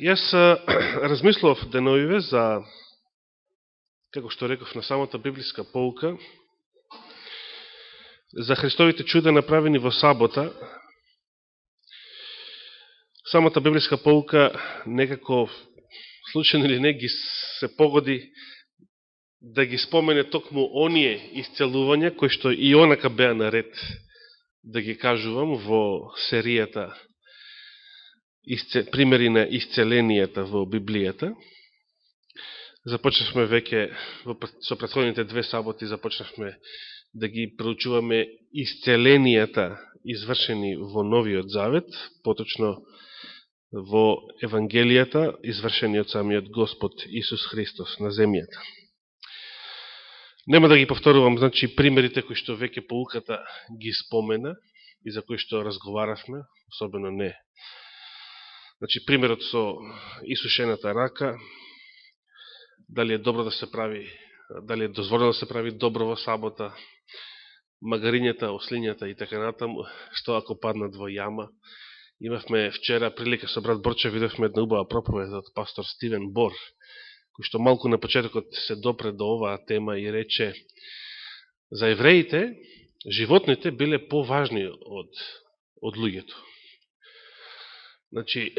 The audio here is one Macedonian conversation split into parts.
Јас размислував деновиве за, како што реков, на самата библиска поука, за Христовите чуда направени во сабота. Самата библиска поука некако, случајно или не, ги се погоди да ги спомене токму оние исцелувања, кои што и онака беа наред да ги кажувам во серијата примери на исцеленијата во Библијата. Започнавме веќе со претходните две саботи, започнавме да ги проучуваме исцеленијата извршени во Новиот Завет, поточно во Евангелијата извршени од самиот Господ Исус Христос на земјата. Нема да ги повторувам, значи, примерите кои што веќе поуката ги спомена и за кои што разговаравме, особено не. Значи, примерот со исушената рака, дали е добро да се прави, дали е дозволено да се прави добро во сабота, магарињата, ослињата и така натаму, што ако паднат во јама. Имавме вчера прилика со брат Борче, видовме една убава проповед од пастор Стивен Бор, кој што малку на почетокот се допре до оваа тема и рече, за евреите, животните биле поважни од луѓето. Значи,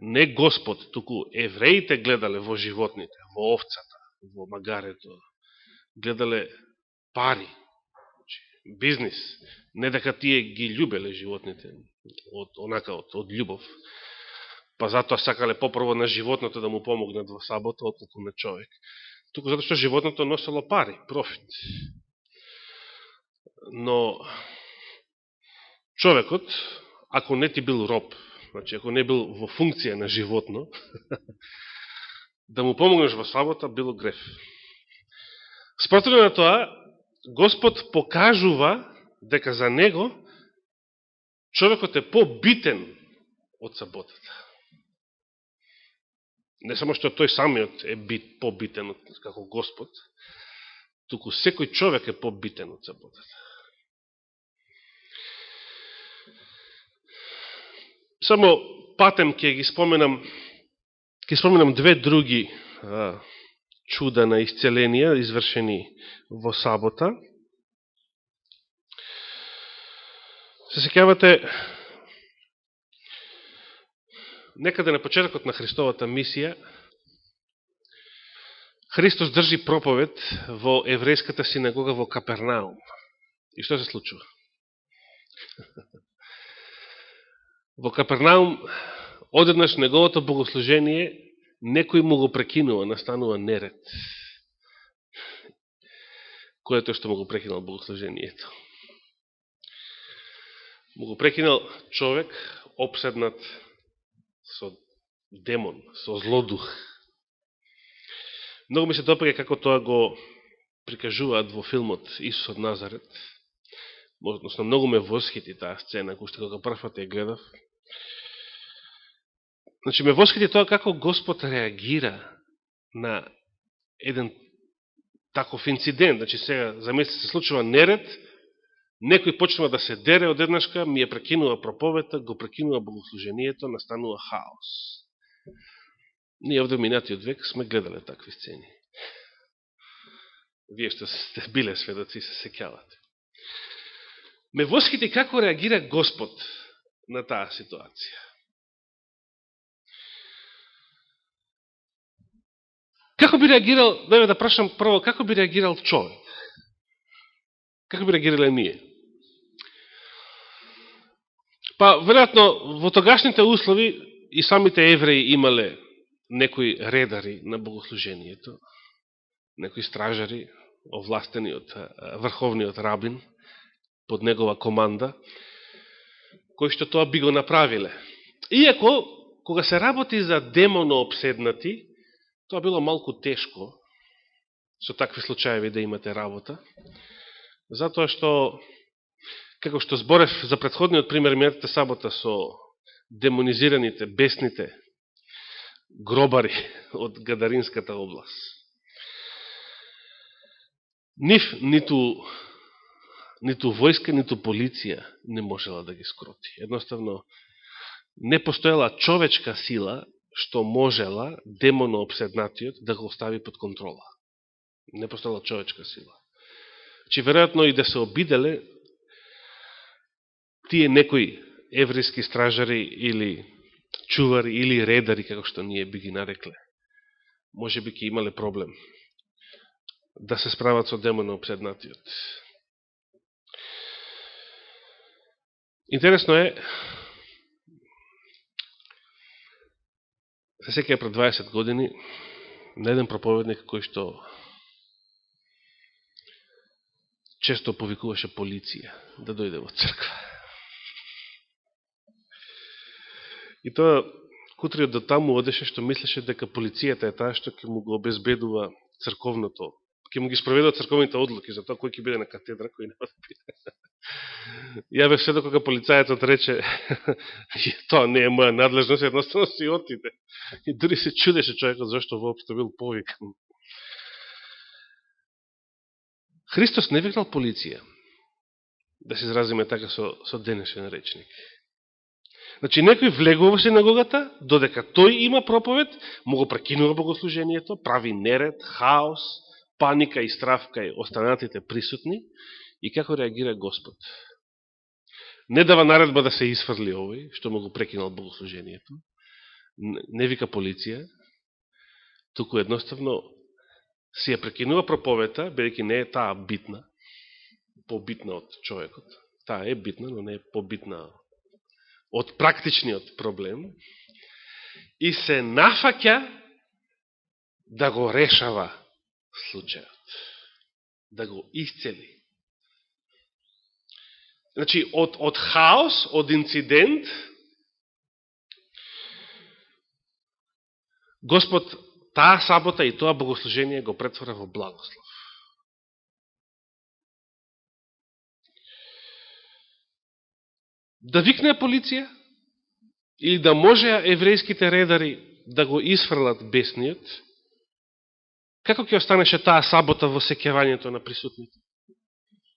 не Господ, туку евреите гледале во животните, во овцата, во магарето, гледале пари, значи, бизнис, не дека тие ги љубеле животните, од љубов, па затоа сакале попрво на животното да му помогнат во сабота, отколку на човек. Туку затоа што животното носело пари, профит. Но човекот, ако не ти бил роб, значи ако не бил во функција на животно, да му помогнеш во сабота, било греф. Спротивно на тоа, Господ покажува дека за него човекот е побитен од саботата. Не само што тој самиот е побитен како Господ, туку секој човек е побитен од саботата. Само патем ќе ги споменам две други чуда на исцеленија, извршени во сабота. Се сеќавате, некаде на почетокот на Христовата мисија, Христос држи проповед во еврејската синагога во Капернаум. И што се случува? Во Капернаум, одеднаш неговото богослужение, некој му го прекинува, настанува неред. Кој е тој што му го прекинал богослужението? Му го прекинал човек, обседнат со демон, со злодух. Многу ми се допаѓа како тоа го прикажуваат во филмот Исус од Назарет. Односно, многу ме восхити таа сцена, која што кога првпат ја гледав. Значи, ме восхити тоа како Господ реагира на еден таков инцидент. Значи, сега, замислите, се случува неред, некој почнува да се дере одеднашка, ми ја прекинува проповета, го прекинува богослужението, настанува хаос. Ние овде минатиот век сме гледале такви сцени. Вие што сте биле сведоци се сеќавате. Ме восхити како реагира Господ на таа ситуација. Како би реагирал, да прашам прво, како би реагирал човек? Како би реагирале ние? Па, веројатно, во тогашните услови и самите евреи имале некои редари на богослужението, некои стражари, овластени од врховниот рабин, под негова команда, кои што тоа би го направиле. Иако, кога се работи за демоно обседнати, тоа било малку тешко со такви случаеви да имате работа, затоа што, како што зборев за претходниот пример минатата сабота со демонизираните, бесните гробари од Гадаринската област. Нив, ниту војска, ниту полиција не можела да ги скроти. Едноставно, не постоела човечка сила што можела демоно обседнатиот да го остави под контрола. Не постоела човечка сила. Че веројатно и да се обиделе тие некои еврејски стражари или чувари или редари, како што ние би ги нарекле, може би ќе имале проблем да се справат со демоно обседнатиот. Интересно е, се сеќавам пред 20 години, на еден проповедник кој што често повикуваше полиција да дојде во црква. И тоа кутриот до таму одеше што мислеше дека полицијата е таа што ќе му го обезбедува црковното, ќе му ги спроведува црковните одлуки за тоа кој ќе биде на катедра, кој нема да биде. Ја бев седо кога полицајецот рече тоа не е моја надлежност, едноставно си отиде. И дури се чудеше човекот зашто воопшто бил повикан. Христос не викнал полиција, да се изразиме така со денешен речник. Значи, некој влегува во синагогата, додека тој има проповед, му го прекинува богослужението, прави неред, хаос, паника и страв кај останатите присутни, и како реагира Господ? Не дава наредба да се изфрли овој, што му го прекинал богослужението, не вика полиција, туку едноставно си ја прекинува проповета, бидејќи не е таа битна, побитна од човекот. Таа е битна, но не е побитна од практичниот проблем, и се нафаќа да го решава случајот, да го исцели. Значи, од хаос, од инцидент, Господ таа сабота и тоа богослужение го претвора во благослов. Да викне полиција, или да можеа еврејските редари да го изфрлат бесниот, како ќе останеше таа сабота во сеќавањето на присутните?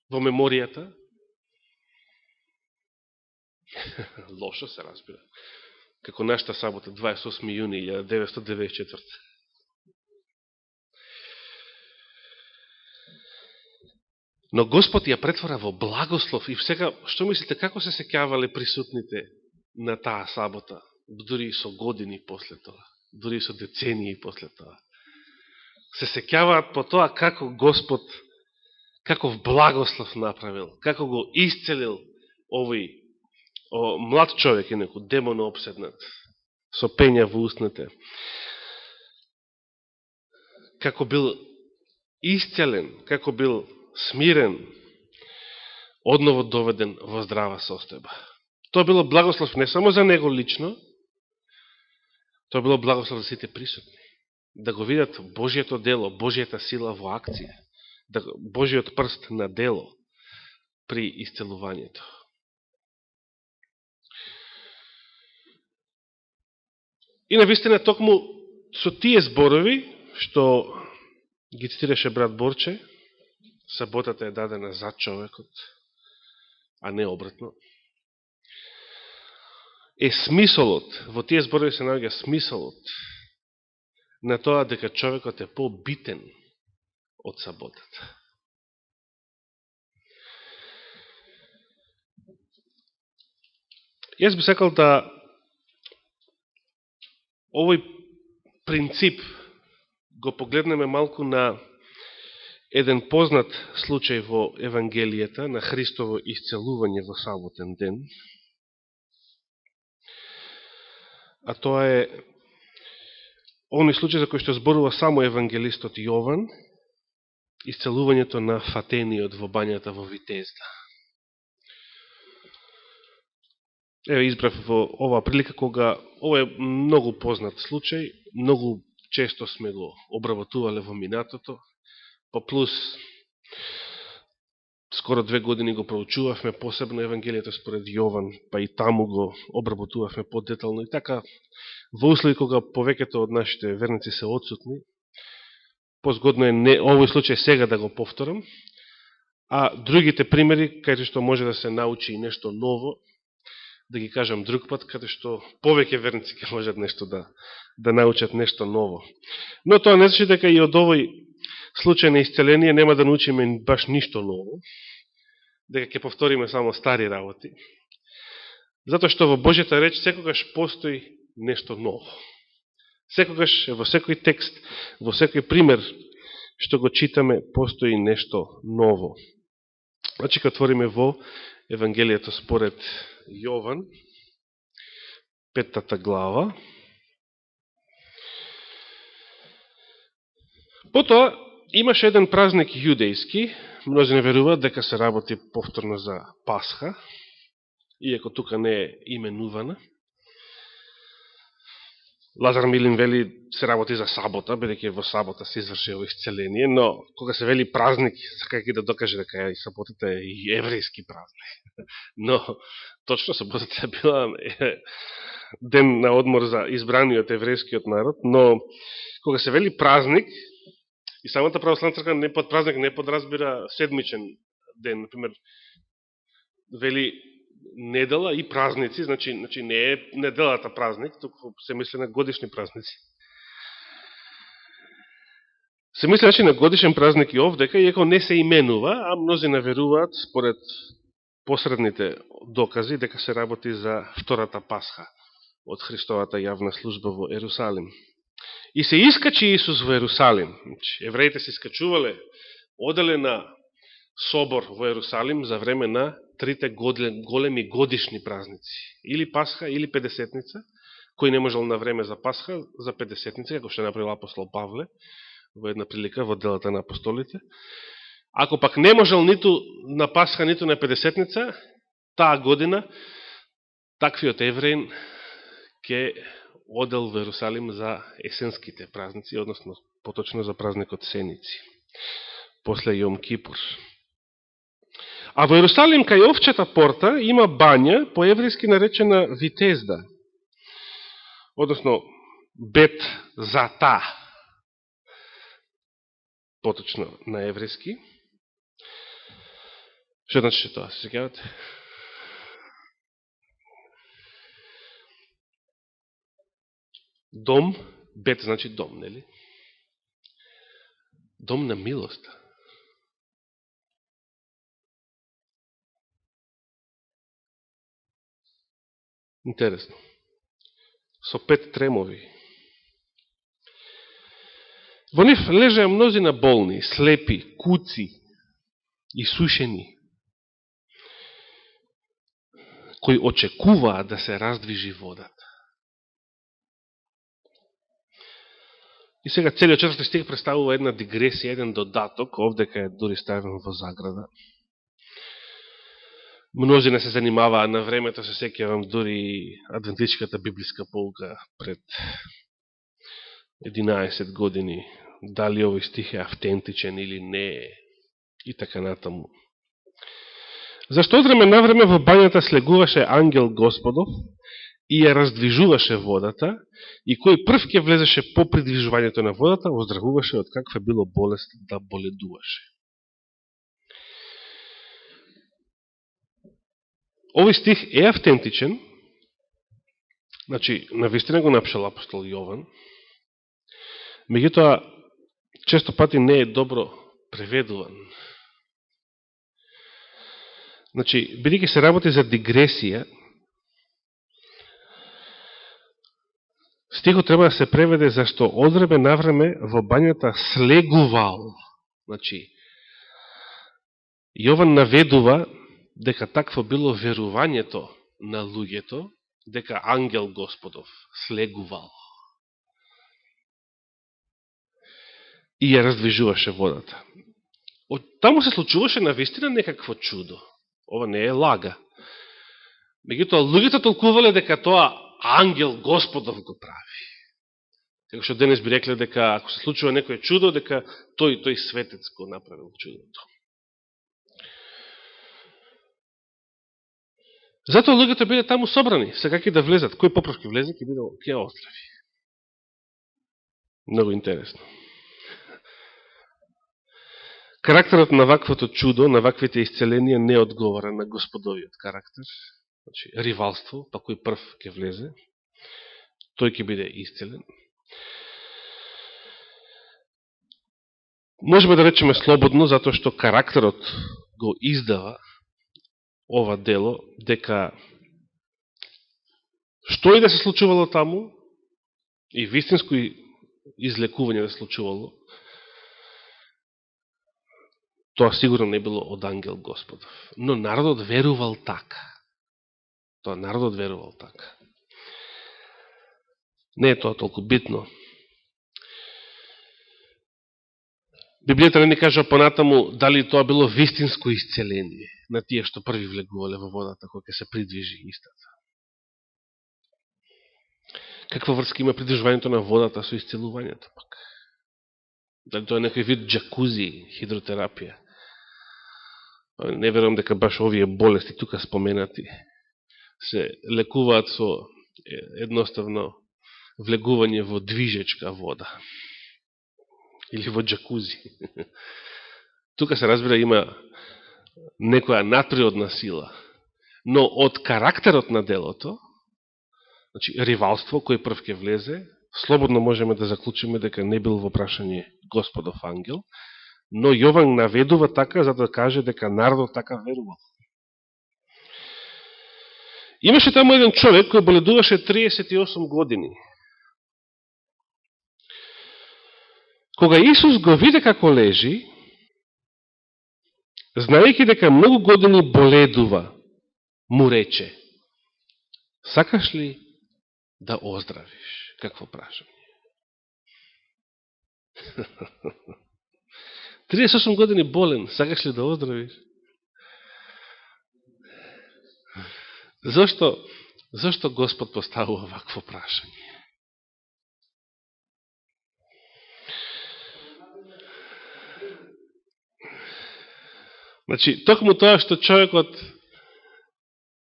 Во меморијата? Лошо се разбира. Како нашата сабота, 28. јуни 1994. Но Господ ја претвора во благослов. И сега, што мислите, како се сеќавале присутните на таа сабота? Дури со години после тоа. Дури со децении после тоа. Се сеќаваат по тоа како Господ, каков благослов направил, како го исцелил овој млад човек, некој демоно обседнат, со пења во устните. Како бил исцелен, како бил смирен, одново доведен во здрава состојба. Тоа било благослов не само за него лично, тоа било благослов за сите присутни. Да го видат Божието дело, Божијата сила во акција, Божиот прст на дело при исцелувањето. И навистина токму со тие зборови, што ги цитираше брат Борче, саботата е дадена за човекот, а не обратно, е смисолот, во тие зборови се наоѓа смисолот на тоа дека човекот е побитен од саботата. Јас би сакал да овој принцип го погледнеме малку на еден познат случај во Евангелијата на Христово исцелување во саботен ден. А тоа е оној случај за кој што зборува само евангелистот Јован, исцелувањето на фатениот во бањата во Витезда. Еве избрав во оваа прилика кога ова е многу познат случај, многу често сме го обработувале во минатото, по плюс скоро 2 години го проучувавме посебно Евангелието според Јован, па и таму го обработувавме подетално. И така, во услови кога повеќето од нашите верници се отсутни, позгодно е овој случај сега да го повторам, а другите примери, кај што може да се научи нешто ново, да ги кажам друг пат, каде што повеќе верници ќе можат нешто да научат нешто ново. Но тоа не значи дека и од овој случај на исцеление нема да научиме баш ништо ново, дека ќе повториме само стари работи, затоа што во Божјата реч секогаш постои нешто ново. Секогаш, во секој текст, во секој пример што го читаме, постои нешто ново. Значи, кога отвориме во Евангелието според Јован, 5 глава, потоа имаше еден празник јудејски, мнози не веруваат дека се работи повторно за Пасха, иако тука не е именувана. Лазар Милин вели се работи за сабота, бидејќи во сабота се изврши ово исцеление, но кога се вели празник, сакајќи да докаже дека и саботата е и еврејски празник. Но точно саботата била ден на одмор за избраниот еврејскиот народ, но кога се вели празник, и самата православна црква не под празник не подразбира седмичен ден, например, вели недела и празници, значи не е неделата празник, туку се мисли на годишни празници. Се мисли значи на годишен празник и овдека, иако не се именува, а мнози наверуваат според посредните докази дека се работи за втората Пасха од Христовата јавна служба во Ерусалим. И се искачи Исус во Ерусалим. Евреите се искачувале, оделе на собор во Ерусалим за време на трите големи годишни празници. Или Пасха, или Педесетница. Кој не можел на време за Пасха, за Педесетница, како што направил апостол Павле во една прилика во делата на апостолите. Ако пак не можел ниту на Пасха, ниту на Педесетница, таа година таквиот евреин ке одел во Ерусалим за есенските празници, односно поточно за празникот Сеници, после Јом Кипур. А во Ерусалим, кај овчета порта, има бања, по еврејски наречена Витезда, односно Бет Зата, поточно на еврејски. Што значи тоа, се сеќавате? Дом, Бет значи дом, нели? Дом на милоста. Интересно. Со 5 тремови. Во нив лежеа мнозина болни, слепи, куци и сушени, кои очекуваат да се раздвижи водата. И сега целиот 4 стих представува една дигресија, еден додаток, овдека е дури ставен во заграда. Мнози не се занимаваа на времето, се сеќавам дури адвентичката библиска полка пред 11 години, дали овој стих е автентичен или не е, и така натаму. Зашто од време на време во бањата слегуваше ангел Господов и ја раздвижуваше водата, и кој прв ќе влезеше по придвижувањето на водата, оздравуваше од каква било болест да боледуваше. Овој стих е автентичен, значи, навистина го напишал апостол Јован, меѓутоа, често пати не е добро преведуван. Значи, бидејќи се работи за дигресија, стихот треба да се преведе зашто од време на време во бањата слегувал. Значи, Јован наведува дека такво било верувањето на луѓето, дека ангел Господов слегувал и ја раздвижуваше водата. Од таму се случуваше навистина некакво чудо. Ова не е лага. Меѓутоа, луѓето толкувале дека тоа ангел Господов го прави. Како што денес би рекле дека ако се случува некој чудо, дека тој светец го направил чудото. Затоа луѓето биле таму собрани, сакајќи да влезат. Кој попров ќе влезе, ќе оздрави. Много интересно. Карактерот на ваквото чудо, на ваквите исцеленија не одговара на Господовиот карактер, значи, ривалство, па кој прв ќе влезе, тој ќе биде исцелен. Можеме да речеме слободно, затоа што карактерот го издава ова дело, дека што и да се случувало таму, и вистинско излекување да се случувало, тоа сигурно не било од ангел Господов. Но народот верувал така. Тоа народот верувал така. Не е тоа толку битно. Библијата не ни кажа понатаму дали тоа било вистинско исцеление на тие што први влегувале во водата кога ќе се придвижи истата. Каква врска има придржувањето на водата со исцелувањето пак? Дали тоа е некој вид джакузи, хидротерапија? Не верувам дека баш овие болести тука споменати се лекуваат со едноставно влегување во движечка вода. Или во джакузи. Тука се разбира има некоја надприродна сила. Но од карактерот на делото, значи ривалство кој прв ќе влезе, слободно можеме да заклучиме дека не бил во прашање Господов ангел, но Јован наведува така за да каже дека народот така верувал. Имаше таму еден човек кој боледуваше 38 години. Кога Исус го виде како лежи, знаејќи дека многу години боледува, му рече: сакаш ли да оздравиш? Какво прашање? 38 години болен, сакаш ли да оздравиш? Зошто Господ поставува вакво прашање? Значи, токму тоа што човекот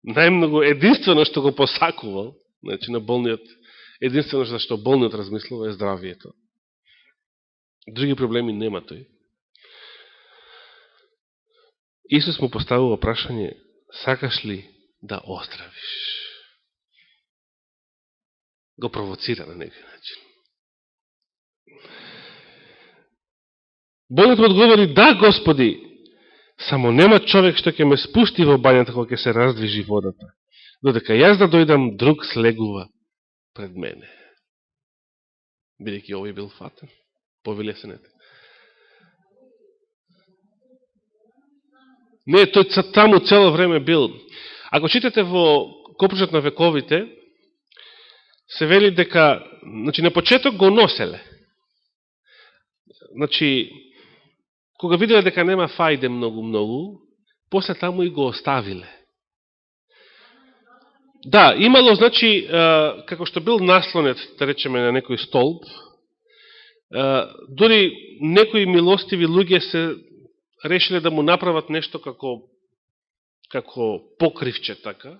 најмногу единствено што го посакувал, значи на болниот, единствено што болниот размислува е здравието. Други проблеми нема тој. Исус му поставува прашање: сакаш ли да оздравиш? Го провоцира на некој начин. Болниот му одговори: да, Господи, само нема човек што ќе ме спусти во бањата кога ќе се раздвижи водата, додека јас да дојдам, друг слегува пред мене. Бидејќи овој бил фатен, повелесенете. Не, тој таму цело време бил. Ако читате во Копружот на вековите, се вели дека, значи, на почеток го носеле. Значи, кога виделе дека нема фајде многу, после таму и го оставиле. Да, имало, значи, како што бил наслонет, да речеме, на некој столб, дори некои милостиви луѓе се решиле да му направат нешто како покривче, така,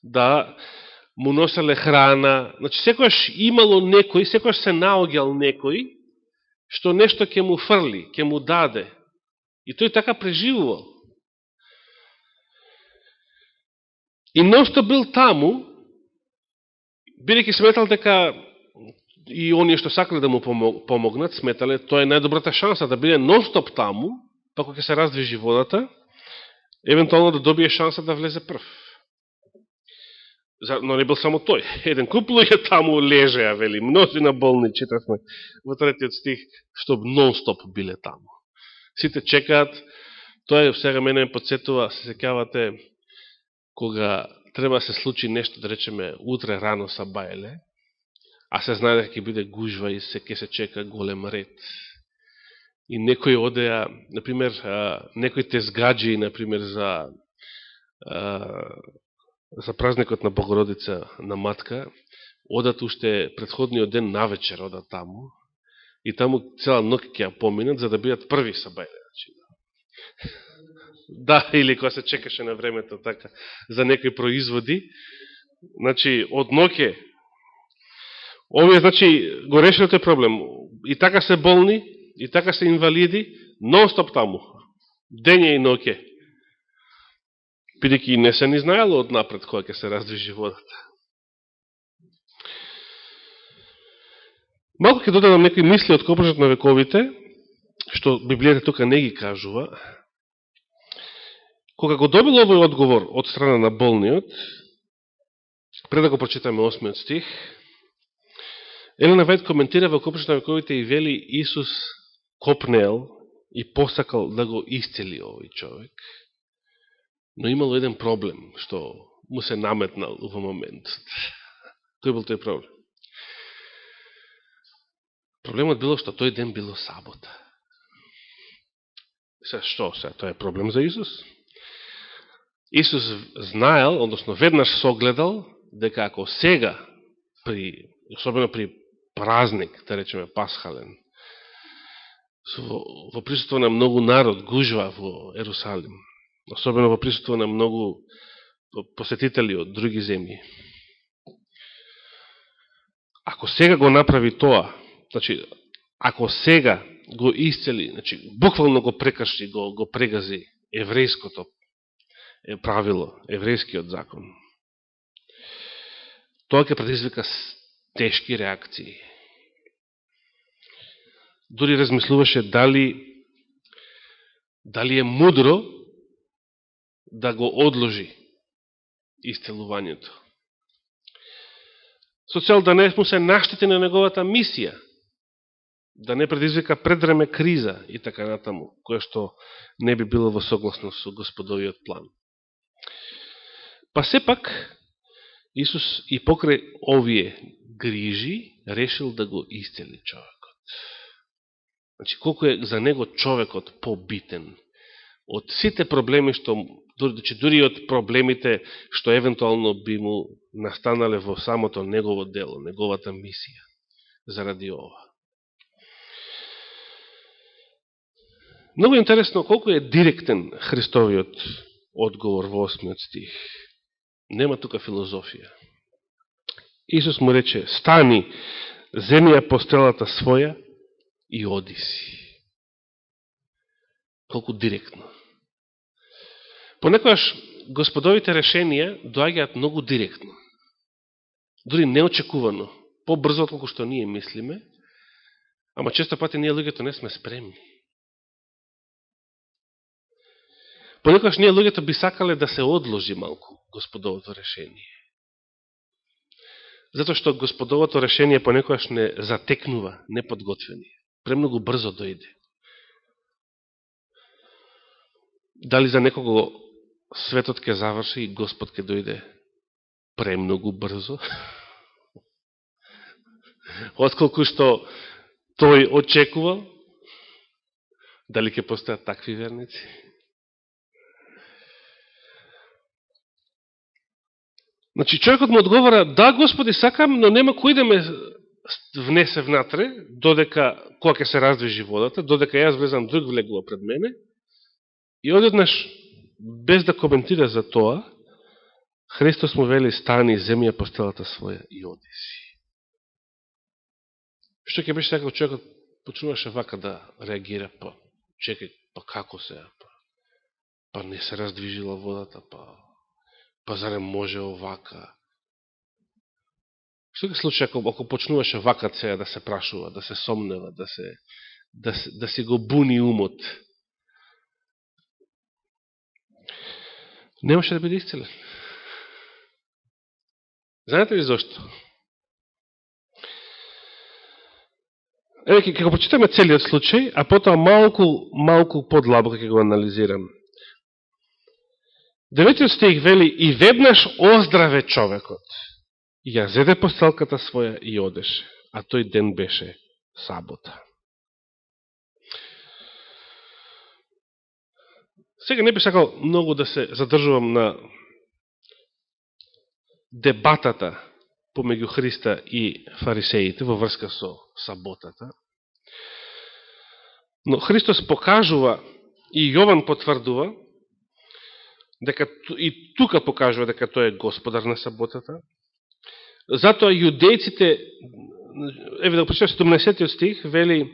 да му носеле храна, значи, секојаш имало некој, секојаш се наоѓал некој, што нешто ќе му фрли, ќе му даде. И тој така преживувал. И ношто бил таму, бидејќи сметал дека и оние што сакале да му помогнат, сметале, тоа е најдобрата шанса да биде нон-стоп таму, па кога ќе се раздвижи водата, евентуално да добие шанса да влезе прв. Но не бил само тој. Еден куп луѓе таму лежеа, вели, мнозина болни, читавме во 3 стих, што нон-стоп биле таму. Сите чекаат, тоа сега мене ме подсетува, се сеќавате, кога треба се случи нешто, да речеме, утре рано са бајле, а се знае дека ќе биде гужва и ќе се чека голем ред. И некој одеа, например, некој те згаджи, например, за празникот на Богородица на Матка, одат уште предходниот ден навечер, одат таму, и таму цела ноќ ќе ја поминат, за да бидат први са бајле. Да, или кога се чекаше на времето, така, за некои производи, значи, од ноќе, овие, значи, го решили тој проблем. И така се болни, и така се инвалиди, нон-стоп таму, дење и ноќе. бидејќи не се ни знаело од напред која ќе се раздвижи водата. Малко ќе додадам некои мисли од копршот на вековите, што Библијата тука не ги кажува. Кога го добил овој одговор од страна на болниот, пред да го прочитаме 8 стих, Елена Вајд коментира во копршот на вековите и вели Исус копнел и посакал да го исцели овој човек, но имало еден проблем што му се наметнал во моментот. Кој бил тој проблем? Проблемот било што тој ден било сабота. Што се? Тоа е проблем за Исус? Исус знаел, односно веднаш согледал, дека ако сега, особено при празник, да речеме пасхален, во присуство на многу народ, гужва во Ерусалим, особено во присуство на многу посетители од други земји. Ако сега го направи тоа, значи, ако сега го исцели, значи, буквално го прекрши, го прегази еврејското правило, еврејскиот закон, тоа ќе предизвика тешки реакции. Дори размислуваше дали е мудро да го одложи исцелувањето. Со цел да не му се наштети на неговата мисија, да не предизвика предвреме криза и така натаму, која што не би било во согласност со Господовиот план. Па сепак, Исус и покрај овие грижи решил да го исцели човекот. Значи, колку е за него човекот побитен од сите проблеми дури од проблемите што евентуално би му настанале во самото негово дело, неговата мисија, заради ова. Многу интересно колку е директен Христовиот одговор во 8 стих. Нема тука филозофија. Исус му рече, стани, земи ја постелата своја и оди си. Колку директно. Понекогаш Господовите решенија доаѓаат многу директно. Дури неочекувано. Побрзо од колку што ние мислиме, ама често пати ние луѓето не сме спремни. Понекогаш ние луѓето би сакале да се одложи малку Господовото решение. Затоа што Господовото решение понекогаш не затекнува, неподготвени. Премногу брзо дојде. Дали за некого светот ќе заврши и Господ ќе дојде премногу брзо? Отколку што тој очекувал? Дали ќе постојат такви верници? Значи, човекот му одговора, да, Господи, сакам, но нема кој да ме внесе внатре, додека, кога ќе се раздвижи водата, додека јас влезам, друг влегува пред мене. И одеднаш, без да коментира за тоа, Христос му вели, стани, земи ја постелата своја и оди си. Што ќе беше така, човекот почнуваше вака да реагира, па, чекај, па како се, па не се раздвижила водата, па зарем може овака. Што ќе случи ако почнуваше вака сега да се прашува, да се сомнева, да си го буни умот? Немаше да биде исцелен. Знаете ли зашто? Еве ќе го прочитаме целиот случај, а потоа малку подлабоко ќе го анализирам. 9 стих вели, и веднаш оздраве човекот. Ја зеде постелката своја и одеше, а тој ден беше сабота. Сега не би сакал многу да се задржувам на дебатата помеѓу Христа и фарисеите во врска со саботата. Но Христос покажува и Јован потврдува дека и тука покажува дека тој е господар на саботата. Затоа јудејците, еве да го прочитам 17 стих, вели,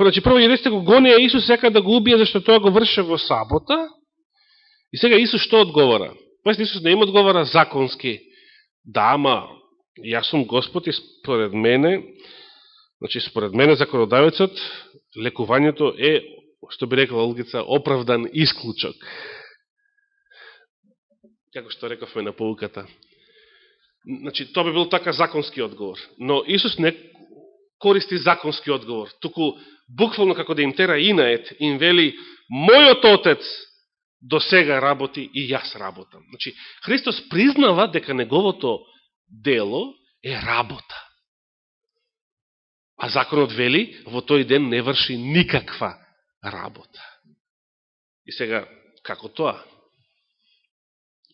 значи прво јудејците го гонеа Исус, сака да го убие, зашто тоа го врше во сабота, И сега Исус што одговора? Пајте, Исус не им одговора законски. Да, ама, јас сум Господ и според мене, значи според мене законодавецот, лекувањето е, што би рекла Олгица, оправдан исклучок. Како што рековме на поуката. Значи, тоа би бил така законски одговор. Но Исус не користи законски одговор, туку буквално како да им тера инаед, им вели, мојот Отец до сега работи и јас работам. Значи, Христос признава дека неговото дело е работа. А законот вели, во тој ден не врши никаква работа. И сега, како тоа?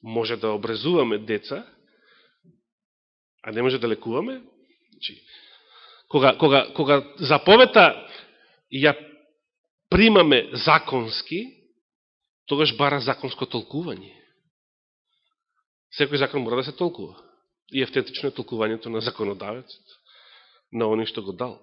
Може да обрезуваме деца, а не може да лекуваме? Значи, кога заповета ја примаме законски, тогаш бара законско толкување. Секој закон мора да се толкува. И автентично е толкувањето на законодавецот, на оној што го дал.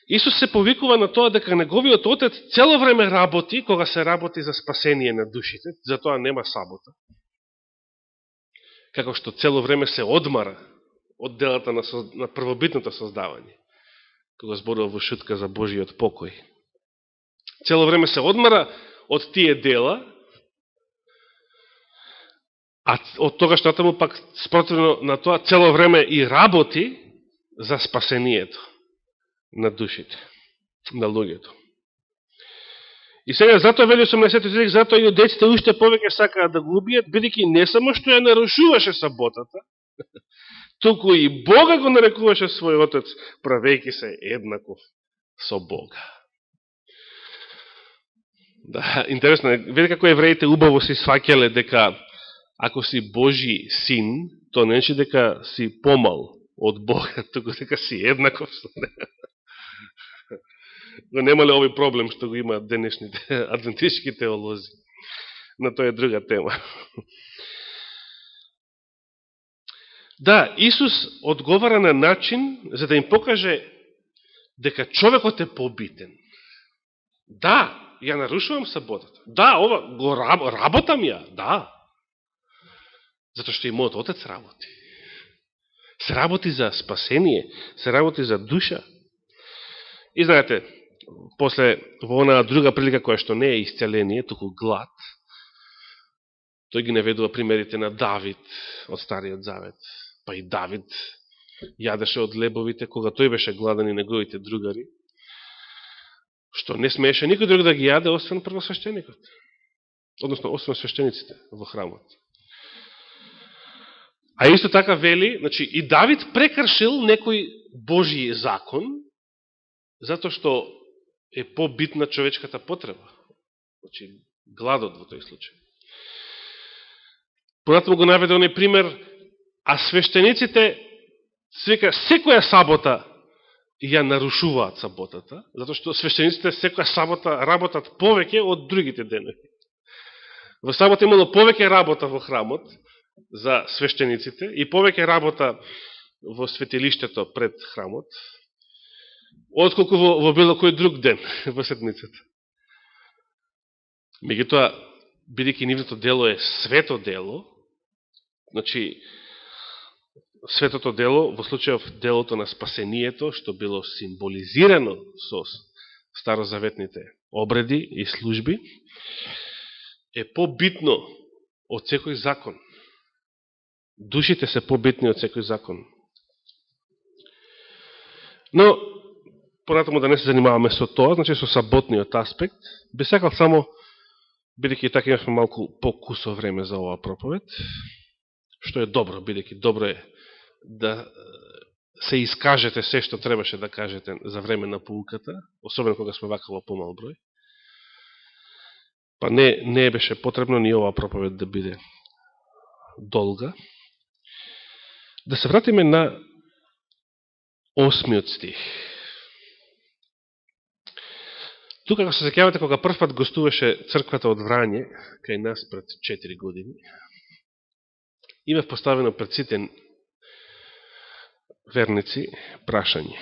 Исус се повикува на тоа дека неговиот Отец цело време работи, кога се работи за спасение на душите, затоа нема сабота. Како што цело време се одмара од делата на првобитното создавање, кога зборува во шутка за Божиот покој. Цело време се одмара од тие дела, а од тогаш натаму пак спротивно на тоа цело време и работи за спасението на душите, на луѓето. И сега затоа вели 80 стих, затоа и одеците уште повеќе сакаат да го убијат, бидејќи не само што ја нарушуваше саботата, туку и Бога го нарекуваше свој Отец, правејќи се еднаков со Бога. Да, интересно е, види како евреите убаво си сваќале дека ако си Божи син, то не значи дека си помал од Бога, туку дека си еднаков со Него. Го немале овој проблем што го имаат денешните адвентистички теолози. Но тоа е друга тема. Да, Исус одговара на начин за да им покаже дека човекот е побитен. Да, ја нарушувам саботата. Да, ова го работам ја, да. Затоа што и мојот Отец работи. Се работи за спасение, се работи за душа. И знаете, после во онаа друга прилика која што не е исцеление, туку глад, тој ги наведува примерите на Давид од Стариот Завет. Па и Давид јадеше од лебовите кога тој беше гладен и неговите другари, што не смееше никој друг да ги јаде, освен првосвещеникот. Односно, освен свещениците во храмот. А исто така вели, значи, и Давид прекршил некој Божи закон, затоа што е побитна човечката потреба. Значи, гладот во тој случај. Понатаму го наведе оној пример, а свештениците секоја сабота ја нарушуваат саботата, затоа што свештениците секоја сабота работат повеќе од другите денови. Во сабота имало повеќе работа во храмот за свештениците и повеќе работа во светилиштето пред храмот, отколку во било кој друг ден во седмицата. Меѓутоа, бидејќи нивното дело е свето дело, значи, светото дело, во случајов делото на спасението, што било символизирано со старозаветните обреди и служби, е побитно од секој закон. Душите се побитни од секој закон. Но, понатаму да не се занимаваме со тоа, значи со саботниот аспект, би сакал само, бидејќи така имавме малку покусо време за оваа проповед, што е добро, бидејќи добро е да се искажете се што требаше да кажете за време на поуката, особено кога сме вака во помал број. Па не беше потребно ни оваа проповед да биде долга. Да се вратиме на 8 стих. Тука, ако се сеќавате, кога прв пат гостуваше црквата од Врање, кај нас пред 4 години, имав поставено пред сите верници прашање.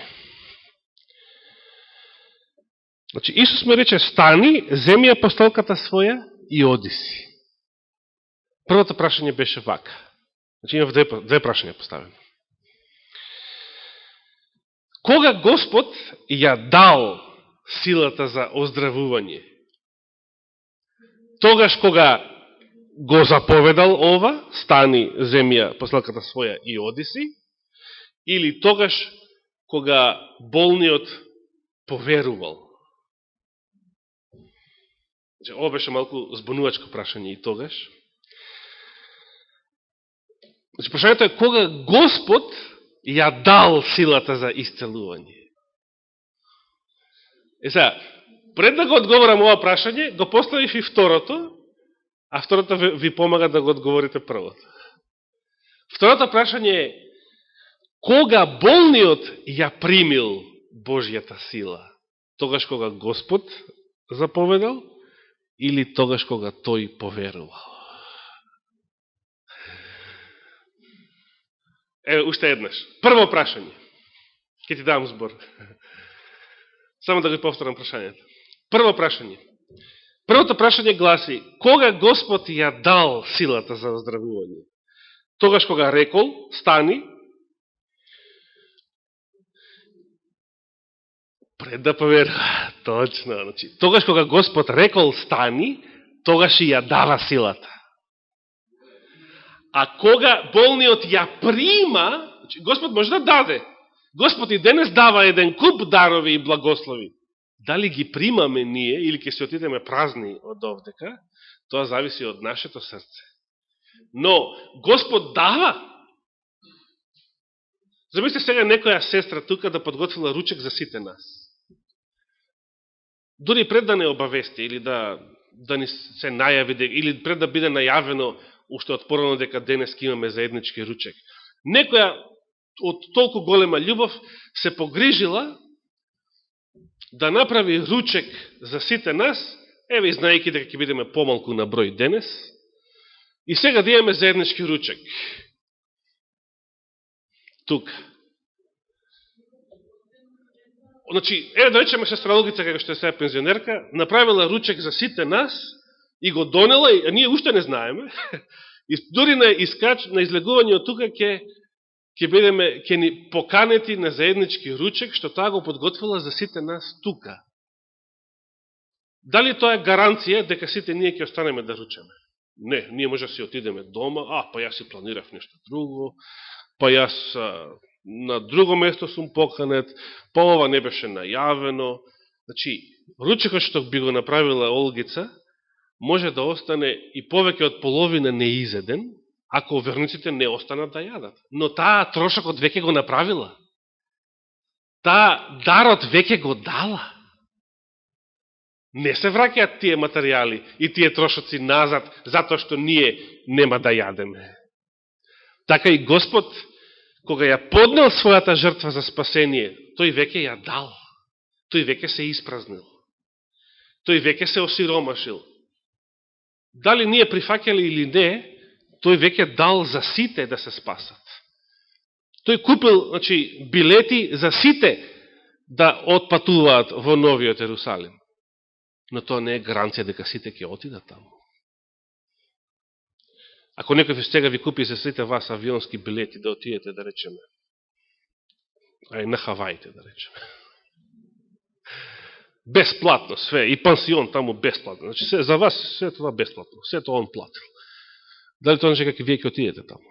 Значи, Исус му рече, стани, земи ја постолката своја и оди си. Првото прашање беше вака. Значи, има две прашања поставени. Кога Господ ја дал силата за оздравување? Тогаш кога го заповедал ова, стани, земи ја постолката своја и оди си, или тогаш кога болниот поверувал? Значи, ова беше малку збунувачко прашање и тогаш. Значи, прашањето е кога Господ ја дал силата за исцелување. Сега, пред да го одговорам ова прашање, го поставив и второто, а второто ви помага да го одговорите првото. Второто прашање е кога болниот ја примил Божјата сила? Тогаш кога Господ заповедал или тогаш кога тој поверувал? Уште еднаш. Прво прашање. Ке ти дам збор. Само да го повторам прашањето. Прво прашање. Првото прашање гласи, кога Господ ја дал силата за оздравување? Тогаш кога рекол, стани, пред да поверува. Точно. Значи, тогаш кога Господ рекол, стани, тогаш и ја дава силата. А кога болниот ја прима, значи, Господ може да даде. Господ и денес дава еден куп дарови и благослови. Дали ги примаме ние или ќе се отидеме празни од овдека, тоа зависи од нашето срце. Но Господ дава. Замислите сега некоја сестра тука да подготвила ручек за сите нас. Дори пред да не обавести или да ни се најави, или пред да биде најавено уште од порано дека денес ке имаме заеднички ручек. Некоја од толку голема љубов се погрижила да направи ручек за сите нас, еве знаејќи дека ќе бидеме помалку на број денес, и сега да имаме заеднички ручек. Тука. Значи, да речеме сестра Олгица, како што е сега пензионерка, направила ручек за сите нас и го донела, а ние уште не знаеме, и дури на излегување од тука ќе ни поканети на заеднички ручек, што таа го подготвила за сите нас тука. Дали тоа е гаранција дека сите ние ќе останеме да ручеме? Не, ние може да си отидеме дома, па јас си планирав нешто друго, па јас на друго место сум поканет, па ова не беше најавено. Значи, ручекот што би го направила Олгица, може да остане и повеќе од половина неизеден, ако верниците не останат да јадат. Но таа трошокот веќе го направила. Таа дарот веќе го дала. Не се враќаат тие материјали и тие трошоци назад, затоа што ние нема да јадеме. Така и Господ, кога ја поднел својата жртва за спасение, тој веќе ја дал. Тој веќе се испразнил. Тој веќе се осиромашил. Дали ние прифаќали или не, тој веќе дал за сите да се спасат. Тој купил, значи, билети за сите да отпатуваат во новиот Ерусалим. Но тоа не е гаранција дека сите ќе отидат таму. Ако некој сега ви купи за сите вас авионски билети да отидете, да речеме, на Хаваите, да речеме. Бесплатно све, и пансион таму бесплатно. Значи, за вас све това бесплатно, све тоа он платил. Дали тоа значи дека вие ќе отидете таму?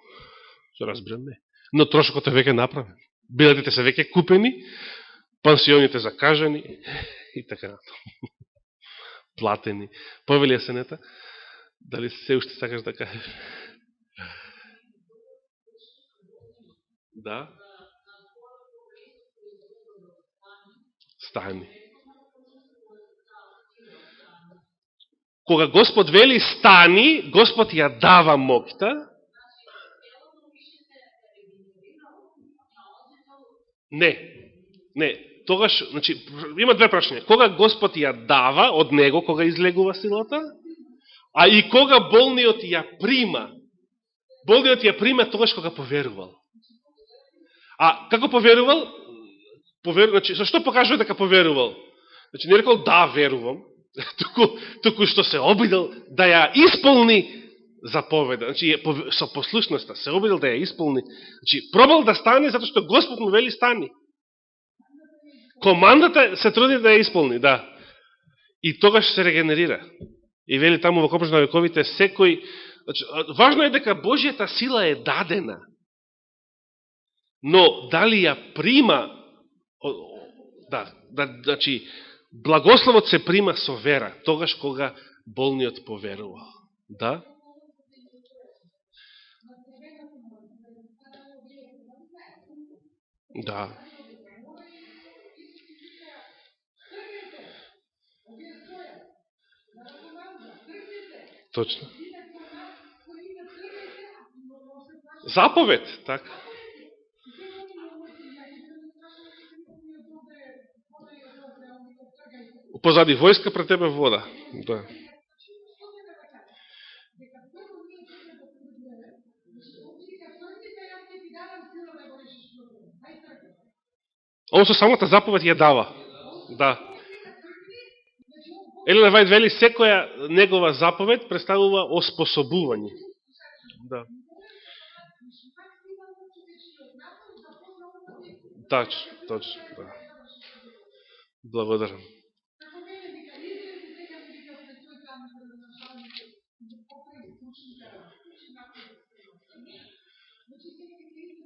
Се разберем, не. Но трошокот е веќе направен. Билетите се веќе купени, пансионите закажани и така натаму. Платени. Повели есенета? Дали се уште сакаш да кажеш? Да? Стани. Кога Господ вели стани, Господ ја дава моќта. Не. Тогаш, значи, има две прашања. Кога Господ ја дава од него, кога излегува силата, а и кога болниот ја прима. Болниот ја прима тогаш кога поверувал. А како поверувал? Значи, со што покажува дека поверувал? Значи не рекол да верувам, туку што се обидел да ја исполни заповеда. Значи со послушноста се обидел да ја исполни. Значи пробал да стане затоа што Господ му вели стани. Командата се труди да ја исполни, да. И тогаш се регенерира. И вели таму во Копрш на вековите секој. Значи, важно е дека Божјата сила е дадена. Но дали ја прима, значи, благословот се прима со вера, тогаш кога болниот поверува. Да? Да. Точно. Заповед, така. Позади војска пред тебе вода. Да. Ово со самата заповед ја дава. Да. Елена Вајд вели, секоја негова заповед представува оспособување. Да. Точно, да. Благодарам.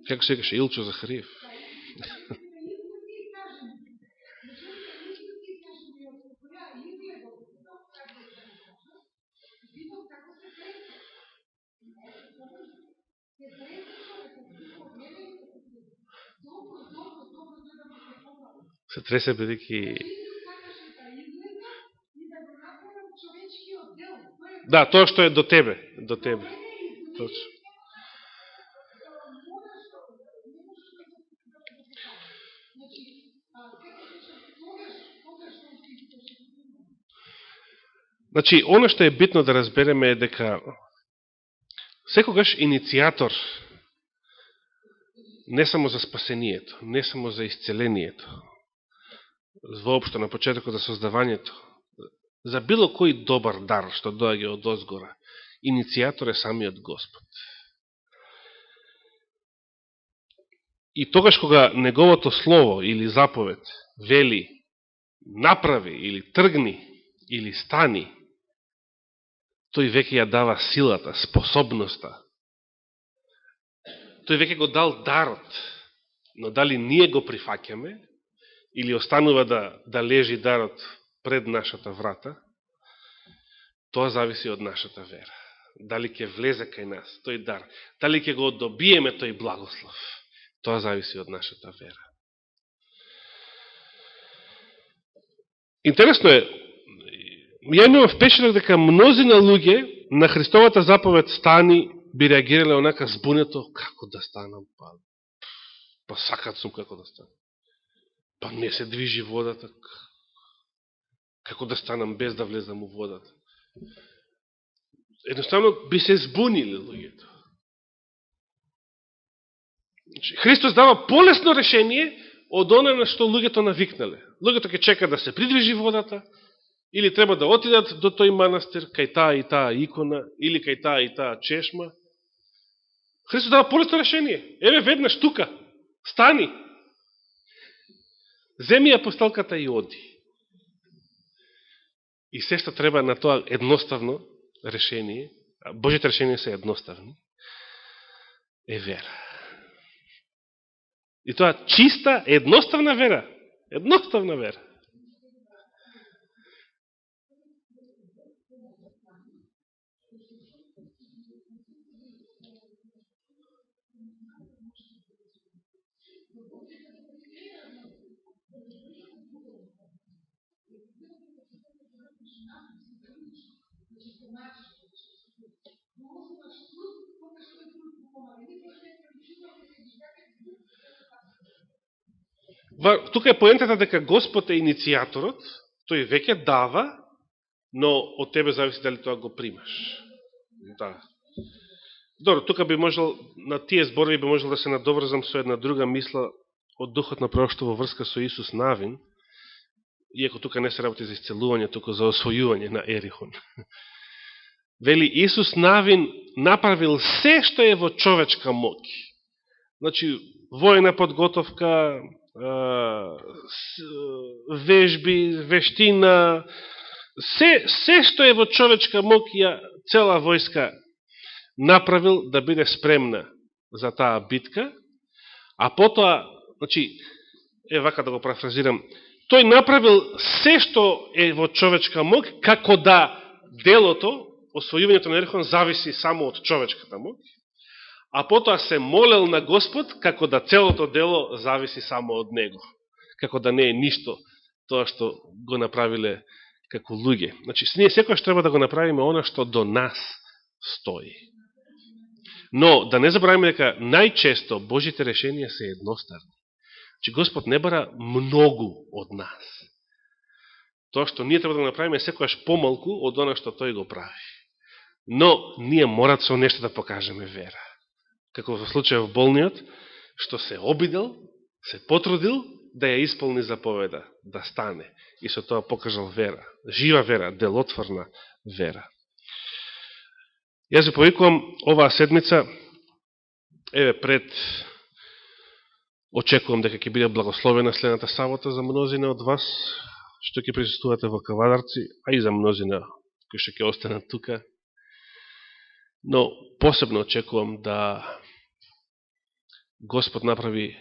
Како се каже Илчо Захариев. Се тресе бидејќи... Да, тоа што е до тебе. Точно. Значи, оно што е битно да разбереме е дека секогаш иницијатор не само за спасението, не само за исцелението, воопшто на почетокот за создавањето, за било кој добар дар што доаѓа од озгора, иницијатор е самиот Господ. И тогаш кога неговото слово или заповед вели направи или тргни или стани, тој веќе ја дава силата, способноста. Тој веќе го дал дарот, но дали ние го прифаќаме или останува да лежи дарот пред нашата врата, тоа зависи од нашата вера. Дали ќе влезе кај нас тој дар, дали ќе го добиеме тој благослов, тоа зависи од нашата вера. Интересно е, ја имам впечатлок дека мнозина луѓе на Христовата заповед стани би реагирале онака збунето, како да станам, па сакат сум како да станам. Па не се движи водата, како да станам без да влезам у водата. Едноставно би се збунили луѓето. Христос дава полесно решение од оно на што луѓето навикнале. Луѓето ќе чекат да се придвижи водата, или треба да отидат до тој манастир, кај таа и таа икона, или кај таа и таа чешма. Христос дава полесно решение. Еве веднаш тука, стани. Земи ја постелката и оди. И се што треба на тоа едноставно решение, Божите решения се едноставни, е вера. И тоа чиста, едноставна вера. Едноставна вера. Тука е поентата дека Господ е иницијаторот, тој веќе дава, но од тебе зависи дали тоа го примаш. Да. Добро, тука би можел, на тие зборови би можел да се надоврзам со една друга мисла од духот на пророштво во врска со Исус Навин, иако тука не се работи за исцелување, туку за освојување на Ерихон. Вели, Исус навин направил се што е во човечка моќ. Значи, војна подготовка, вежби, вештина, се што е во човечка моќ, цела војска направил да биде спремна за таа битка, а потоа, значи, вака да го парафразирам, тој направил се што е во човечка моќ, како да делото, освојувањето на Ерихон, зависи само од човечката моќ, а потоа се молел на Господ, како да целото дело зависи само од него, како да не е ништо тоа што го направиле како луѓе. Значи, ние секојаш треба да го направиме она што до нас стои. Но, да не забравиме дека најчесто Божите решенија се едноставни. Значи, Господ не бара многу од нас. Тоа што ние треба да го направиме секојаш помалку од она што тој го прави. Но, ние морат со нешто да покажеме вера. Како во случај в болниот, што се обидел, се потрудил да ја исполни заповеда, да стане. И со тоа покажал вера. Жива вера, делотворна вера. Јас ви повикувам оваа седмица, очекувам дека ќе биде благословена следната сабота за мнозина од вас, што ќе присуствувате во Кавадарци, а и за мнозина кои што ќе останат тука. Но посебно очекувам да Господ направи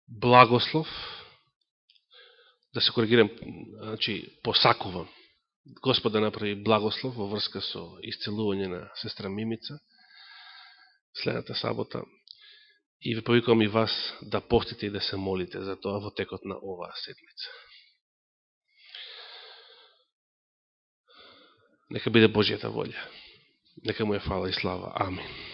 благослов, да се коригирам, значи посакувам Господ да направи благослов во врска со исцелување на сестра Мимица следната сабота. И ви повикувам и вас да постите и да се молите за тоа во текот на оваа седмица. Нека биде Божјата волја. Нека му е фала и слава. Амин.